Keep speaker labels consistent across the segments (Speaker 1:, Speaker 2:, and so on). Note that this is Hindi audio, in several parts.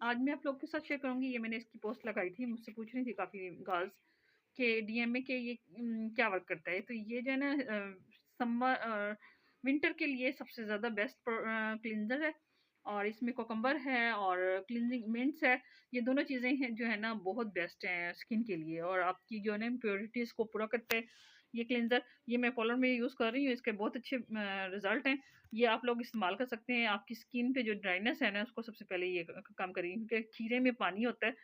Speaker 1: आज मैं आप लोग के साथ शेयर करूँगी। ये मैंने इसकी पोस्ट लगाई थी, मुझसे पूछ रही थी काफ़ी गर्ल्स कि डीएम में कि ये क्या वर्क करता है। तो ये जो है ना विंटर के लिए सबसे ज़्यादा बेस्ट क्लींजर है और इसमें कोकम्बर है और क्लींजिंग मिंट्स है। ये दोनों चीज़ें हैं जो है ना बहुत बेस्ट हैं स्किन के लिए और आपकी जो है ना इम्प्योरिटीज़ को पूरा करता है ये क्लींजर। ये मैं कॉलर में यूज़ कर रही हूँ, इसके बहुत अच्छे रिजल्ट हैं। ये आप लोग इस्तेमाल कर सकते हैं। आपकी स्किन पे जो ड्राइनेस है ना उसको सबसे पहले ये कम करेगी क्योंकि खीरे में पानी होता है।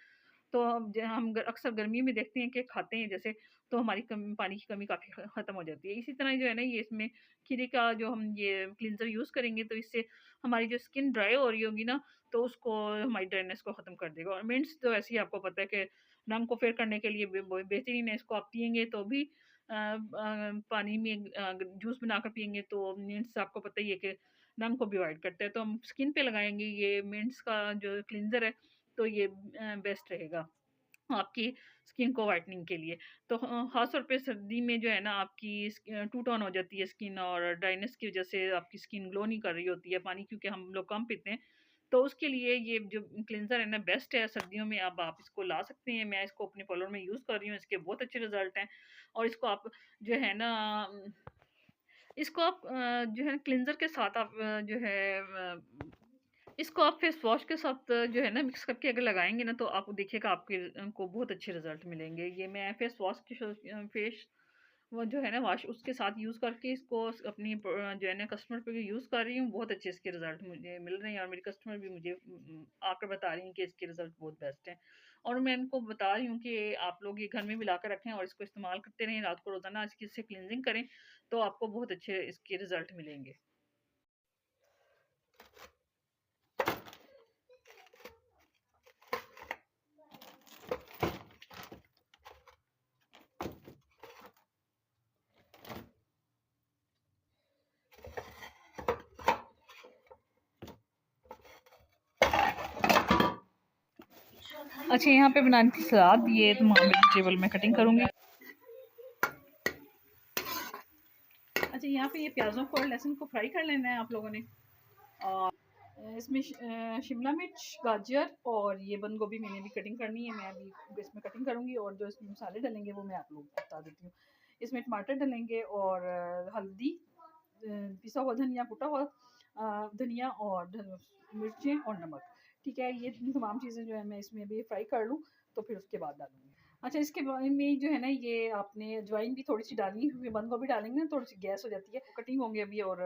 Speaker 1: तो हम अक्सर गर्मी में देखते हैं कि खाते हैं जैसे, तो हमारी पानी की कमी काफ़ी ख़त्म हो जाती है। इसी तरह जो है ना ये इसमें खीरे का जो हम ये क्लींजर यूज़ करेंगे तो इससे हमारी जो स्किन ड्राई हो रही होगी ना तो उसको हमारी ड्राइनेस को ख़त्म कर देगा। और मिंट्स तो ऐसे ही आपको पता है कि रंग को फेयर करने के लिए बेहतरीन है। इसको आप पियेंगे तो भी पानी में जूस बनाकर पियेंगे तो मिंट्स आपको पता ही है कि रंग को भी वाइट करता है। तो हम स्किन पे लगाएंगे ये मिंट्स का जो क्लींजर है तो ये बेस्ट रहेगा आपकी स्किन को वाइटनिंग के लिए। तो ख़ास तौर पे सर्दी में जो है ना आपकी टू टोन हो जाती है स्किन और ड्राइनेस की वजह से आपकी स्किन ग्लो नहीं कर रही होती है पानी, क्योंकि हम लोग कम पीते हैं। तो उसके लिए ये जो क्लींजर है ना बेस्ट है सर्दियों में। अब आप इसको ला सकते हैं। मैं इसको अपने कॉलर में यूज़ कर रही हूँ, इसके बहुत अच्छे रिजल्ट हैं। और इसको आप जो है ना इसको आप जो है क्लींजर के साथ आप जो है इसको आप फेस वॉश के साथ जो है ना मिक्स करके अगर लगाएंगे ना तो आप देखिएगा आपके को बहुत अच्छे रिजल्ट मिलेंगे। ये मैं फेस वॉश की फेस वो जो है ना वॉश उसके साथ यूज़ करके इसको अपनी जो है ना कस्टमर पे भी यूज़ कर रही हूँ। बहुत अच्छे इसके रिजल्ट मुझे मिल रहे हैं और मेरी कस्टमर भी मुझे आकर बता रही हैं कि इसके रिजल्ट बहुत बेस्ट हैं। और मैं इनको बता रही हूँ कि आप लोग ये घर में भी ला कर रखें और इसको इस्तेमाल करते रहें रात को रोज़ाना इसकी इससे क्लिनजिंग करें तो आपको बहुत अच्छे इसके रिजल्ट मिलेंगे। अच्छा, यहाँ पे बनानी थी सलाद। ये तमाम वेजिटेबल में कटिंग करूँगी। अच्छा, यहाँ पे ये प्याज़ों को और लहसुन को फ्राई कर लेना है आप लोगों ने। और इसमें शिमला मिर्च, गाजर और ये बंद गोभी मैंने भी कटिंग करनी है। मैं अभी इसमें कटिंग करूँगी और जो इसमें मसाले डलेंगे वो मैं आप लोगों को बता देती हूँ। इसमें टमाटर डलेंगे और हल्दी, पिसा हुआ धनिया, कुटा हुआ धनिया और मिर्चें और नमक। ठीक है, ये तमाम चीज़ें जो है मैं इसमें भी फ्राई कर लूँ तो फिर उसके बाद डालूँगी। अच्छा, इसके बारे में जो है ना ये आपने अजवाइन भी थोड़ी सी डालनी है, बंद गोभी डालेंगे ना थोड़ी सी गैस हो जाती है। कटिंग होंगे अभी और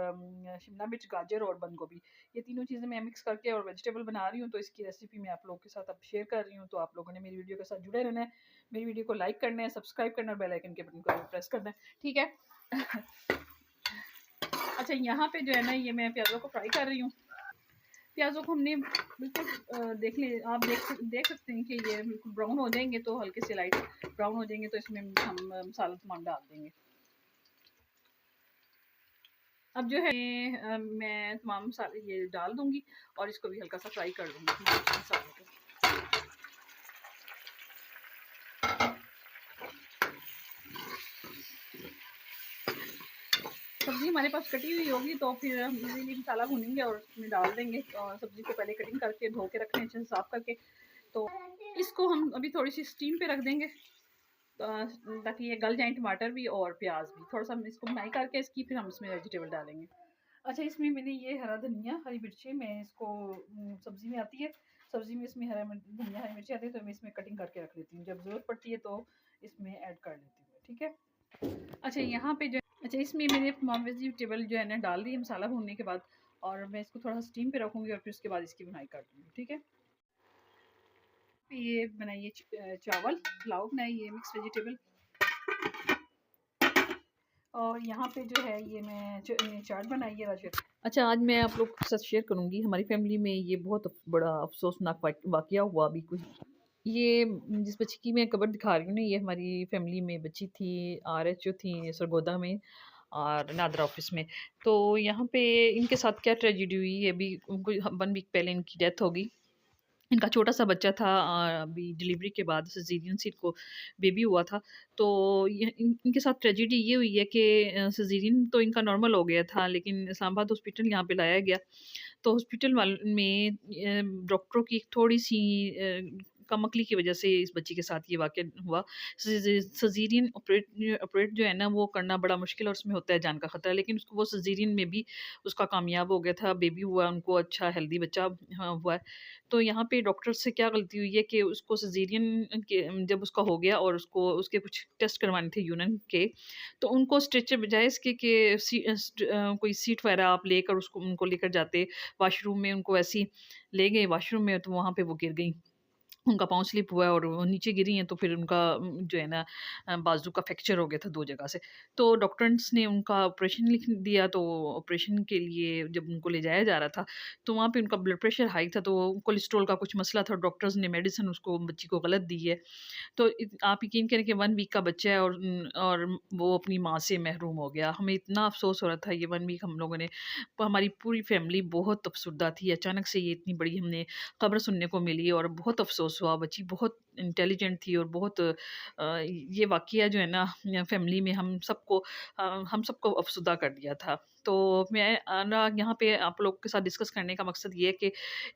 Speaker 1: शिमला मिर्च, गाजर और बंद गोभी ये तीनों चीज़ें मैं मिक्स करके और वेजिटेबल बना रही हूँ। तो इसकी रेसिपी मैं आप लोगों के साथ अब शेयर कर रही हूँ। तो आप लोगों ने मेरी वीडियो के साथ जुड़े रहना है, मेरी वीडियो को लाइक करना है, सब्सक्राइब करना है, बेल आइकन के बटन को प्रेस करना है। ठीक है। अच्छा, यहाँ पे जो है ना ये मैं प्याज़ों को फ्राई कर रही हूँ। प्याज़ों को हमने बिल्कुल देख ले, आप देख सकते हैं कि ये बिल्कुल ब्राउन हो जाएंगे तो हल्के से लाइट ब्राउन हो जाएंगे तो इसमें हम मसाला तमाम डाल देंगे। अब जो है मैं तमाम मसाले ये डाल दूंगी और इसको भी हल्का सा फ्राई कर लूँगी मसाले को। सब्ज़ी हमारे पास कटी हुई होगी तो फिर हम इजीली मसाला भूनेंगे और उसमें डाल देंगे। और सब्ज़ी को पहले कटिंग करके धो के रखने अच्छे से साफ़ करके। तो इसको हम अभी थोड़ी सी स्टीम पे रख देंगे ताकि ये गल जाए टमाटर भी और प्याज भी। थोड़ा सा हम इसको बनाई करके इसकी फिर हम इसमें वेजिटेबल डालेंगे। अच्छा, इसमें मैंने ये हरा धनिया, हरी मिर्ची, मैं इसको सब्ज़ी में आती है, सब्ज़ी में इसमें हरा धनिया, हरी मिर्ची आती है तो मैं इसमें कटिंग करके रख लेती हूँ। जब ज़रूरत पड़ती है तो इसमें ऐड कर लेती हूँ। ठीक है। अच्छा, यहाँ पे जो अच्छा इसमें मैंने तमाम वेजिटेबल जो है ना डाल दी मसाला भूनने के बाद और मैं इसको थोड़ा सा स्टीम पे रखूँगी और फिर उसके बाद इसकी बुनाई कर दूँगी। ठीक है। ये बनाइए चावल, पुलाव बनाइए मिक्स वेजिटेबल। और यहाँ पे जो है ये मैं चाट बनाई है राजगर। अच्छा, आज मैं आप लोग के साथ शेयर करूँगी हमारी फैमिली में ये बहुत बड़ा अफसोसनाक वाक़या हुआ अभी कुछ। ये जिस बच्ची की मैं कबर दिखा रही हूँ ना ये हमारी फैमिली में बच्ची थी, आरएचओ थी सरगोदा में और नादरा ऑफिस में। तो यहाँ पे इनके साथ क्या ट्रेजेडी हुई है, अभी उनको 1 वीक पहले इनकी डेथ हो गई। इनका छोटा सा बच्चा था, अभी डिलीवरी के बाद सिज़ेरियन से इनको बेबी हुआ था। तो इनके साथ ट्रेजेडी ये हुई है कि सिज़ेरियन तो इनका नॉर्मल हो गया था लेकिन इस्लामाबाद हॉस्पिटल यहाँ पे लाया गया तो हॉस्पिटल में डॉक्टरों की एक थोड़ी-सी कमकली की वज़ह से इस बच्ची के साथ ये वाक़या हुआ। सिज़ेरियन ऑपरेट जो है ना वो करना बड़ा मुश्किल और उसमें होता है जान का खतरा, लेकिन उसको वो सिज़ेरियन में भी उसका कामयाब हो गया था, बेबी हुआ उनको, अच्छा हेल्दी बच्चा हाँ, हुआ है। तो यहाँ पे डॉक्टर से क्या गलती हुई है कि उसको सिज़ेरियन के जब उसका हो गया और उसको उसके कुछ टेस्ट करवाने थे यूरिन के, तो उनको स्ट्रेचर बजाय इसके कि कोई सीट वगैरह आप लेकर उसको उनको लेकर जाते वॉशरूम में, उनको ऐसे ही ले गए वॉशरूम में, तो वहाँ पे वो गिर गईं। उनका पाँव स्लिप हुआ है और वो नीचे गिरी हैं, तो फिर उनका जो है ना बाजू का फ्रैक्चर हो गया था 2 जगह से। तो डॉक्टर्स ने उनका ऑपरेशन लिख दिया, तो ऑपरेशन के लिए जब उनको ले जाया जा रहा था, तो वहाँ पे उनका ब्लड प्रेशर हाई था, तो कोलेस्ट्रॉल का कुछ मसला था। डॉक्टर्स ने मेडिसिन उसको बच्ची को गलत दी है। तो आप यकीन करें कि 1 वीक का बच्चा है और वो अपनी माँ से महरूम हो गया। हमें इतना अफ़सोस हो रहा था ये 1 वीक हम लोगों ने हमारी पूरी फैमिली बहुत अफ़सरदा थी। अचानक से ये इतनी बड़ी हमने खबर सुनने को मिली और बहुत अफ़सोस हुआ। बच्ची बहुत इंटेलिजेंट थी और बहुत ये वाक़या जो है ना फैमिली में हम सबको अफ़सरदा कर दिया था। तो मैं ना यहाँ पे आप लोग के साथ डिस्कस करने का मकसद ये है कि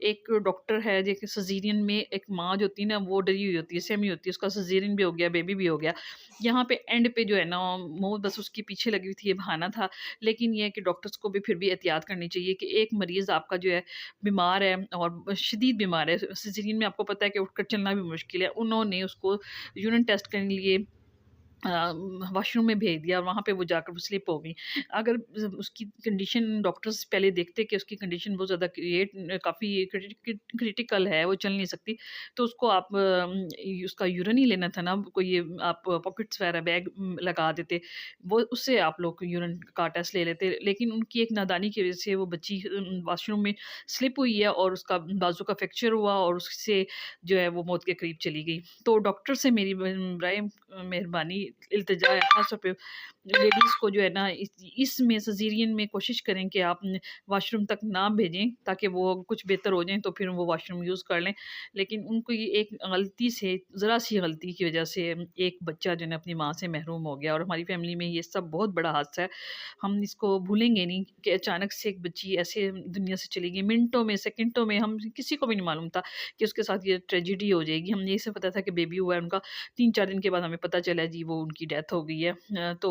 Speaker 1: एक डॉक्टर है जो कि सिज़ेरियन में एक माँ जो होती है ना वो डरी हुई होती है, सहमी होती है, उसका सिज़ेरियन भी हो गया, बेबी भी हो गया। यहाँ पे एंड पे जो है ना वो बस उसके पीछे लगी हुई थी, ये बहाना था। लेकिन ये है कि डॉक्टर्स को भी फिर भी एहतियात करनी चाहिए कि एक मरीज़ आपका जो है बीमार है और शदीद बीमार है, सिज़ेरियन में आपको पता है कि उठकर चलना भी मुश्किल है। उन्होंने उसको यूरिन टेस्ट करने के लिए अ, वॉशरूम में भेज दिया और वहाँ पे वो जाकर वो स्लिप हो गई। अगर उसकी कंडीशन डॉक्टर्स पहले देखते कि उसकी कंडीशन बहुत ज़्यादा काफ़ी क्रिटिकल है, वो चल नहीं सकती, तो उसको आप उसका यूरिन ही लेना था ना, कोई ये आप पॉकेट्स वगैरह बैग लगा देते, वो उससे आप लोग यूरिन का टेस्ट ले लेते। लेकिन उनकी एक नादानी की वज़ह से वो बच्ची वॉशरूम में स्लिप हुई है और उसका बाजू का फ्रैक्चर हुआ और उससे जो है वो मौत के करीब चली गई। तो डॉक्टर से मेरी राय मेहरबानी इल्तिजा है ख़ास तौर पे लेडीज़ को जो है ना इसमें सिज़ेरियन में कोशिश करें कि आप वॉशरूम तक ना भेजें ताकि वो कुछ बेहतर हो जाएँ तो फिर वो वॉशरूम यूज़ कर लें। लेकिन उनको ये एक गलती से ज़रा-सी गलती की वज़ह से एक बच्चा जो है ना अपनी माँ से महरूम हो गया और हमारी फ़ैमिली में ये सब बहुत बड़ा हादसा है। हम इसको भूलेंगे नहीं कि अचानक से एक बच्ची ऐसे दुनिया से चली गई, मिनटों में, सेकंडों में हम किसी को भी नहीं मालूम था कि उसके साथ ये ट्रेजेडी हो जाएगी। हमें ये सिर्फ़ पता था कि बेबी हुआ है उनका, 3-4 दिन के बाद हमें पता चला जी वो उनकी डेथ हो गई है। तो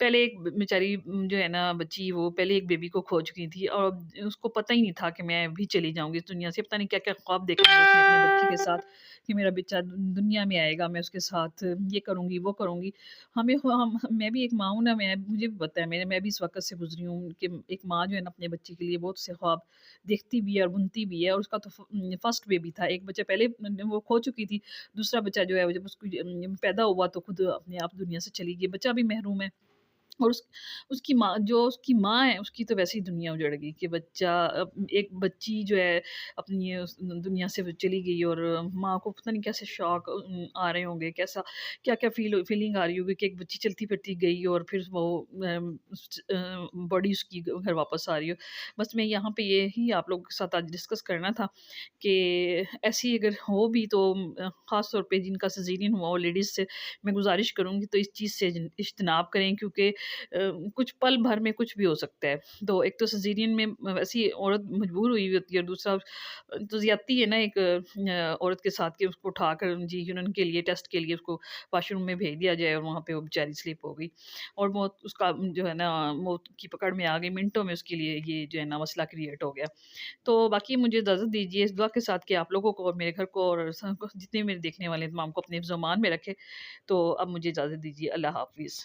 Speaker 1: पहले एक बेचारी जो है ना बच्ची वो पहले एक बेबी को खो चुकी थी और उसको पता ही नहीं था कि मैं भी चली जाऊँगी इस दुनिया से। पता नहीं क्या-क्या ख्वाब देखे थे उसने अपने बच्चे के साथ कि मेरा बच्चा दुनिया में आएगा, मैं उसके साथ ये करूँगी, वो करूँगी। हमें हो हम मैं भी एक माँ हूँ ना, मुझे भी पता है मैं भी इस वक़्त से गुज़री हूँ कि एक माँ जो है ना अपने बच्चे के लिए बहुत से ख्वाब देखती भी है और बुनती भी है और उसका तो फर्स्ट बेबी था। एक बच्चा पहले वो खो चुकी थी, दूसरा बच्चा जो है वो जब उसको पैदा हुआ तो खुद अपने आप दुनिया से चली गई। बच्चा भी महरूम है और उसकी माँ है, उसकी तो वैसे ही दुनिया उजड़ गई कि एक बच्ची जो है अपनी उस दुनिया से वो चली गई और माँ को पता नहीं कैसे शॉक आ रहे होंगे, क्या-क्या फीलिंग आ रही होगी कि एक बच्ची चलती-फिरती गई और फिर वो बॉडी उसकी घर वापस आ रही हो। बस मैं यहाँ पे यही आप लोगों के साथ आज डिस्कस करना था कि ऐसी अगर हो भी तो ख़ास तौर पे जिनका सिज़ेरियन हुआ हो लेडीज़ से मैं गुज़ारिश करूँगी तो इस चीज़ से इज्तनाब करें क्योंकि कुछ पल भर में कुछ भी हो सकता है। तो एक तो सिज़ेरियन में वैसी औरत मजबूर हुई होती है और दूसरा तो ज़्यादती है ना एक औरत के साथ कि उसको उठाकर जी यूरिन के लिए टेस्ट के लिए उसको वॉशरूम में भेज दिया जाए और वहाँ पे वो बेचारी स्लिप हो गई। और मौत उसका जो है ना मौत की पकड़ में आ गई, मिनटों में उसके लिए ये जो है ना मसला क्रिएट हो गया। तो बाकी मुझे इजाज़त दीजिए इस दुआ के साथ कि आप लोगों को और मेरे घर को और जितने मेरे देखने वाले हैं तमाम को अपने ज़ुबान में रखें। तो अब मुझे इजाज़त दीजिए। अल्लाह हाफ़िज़।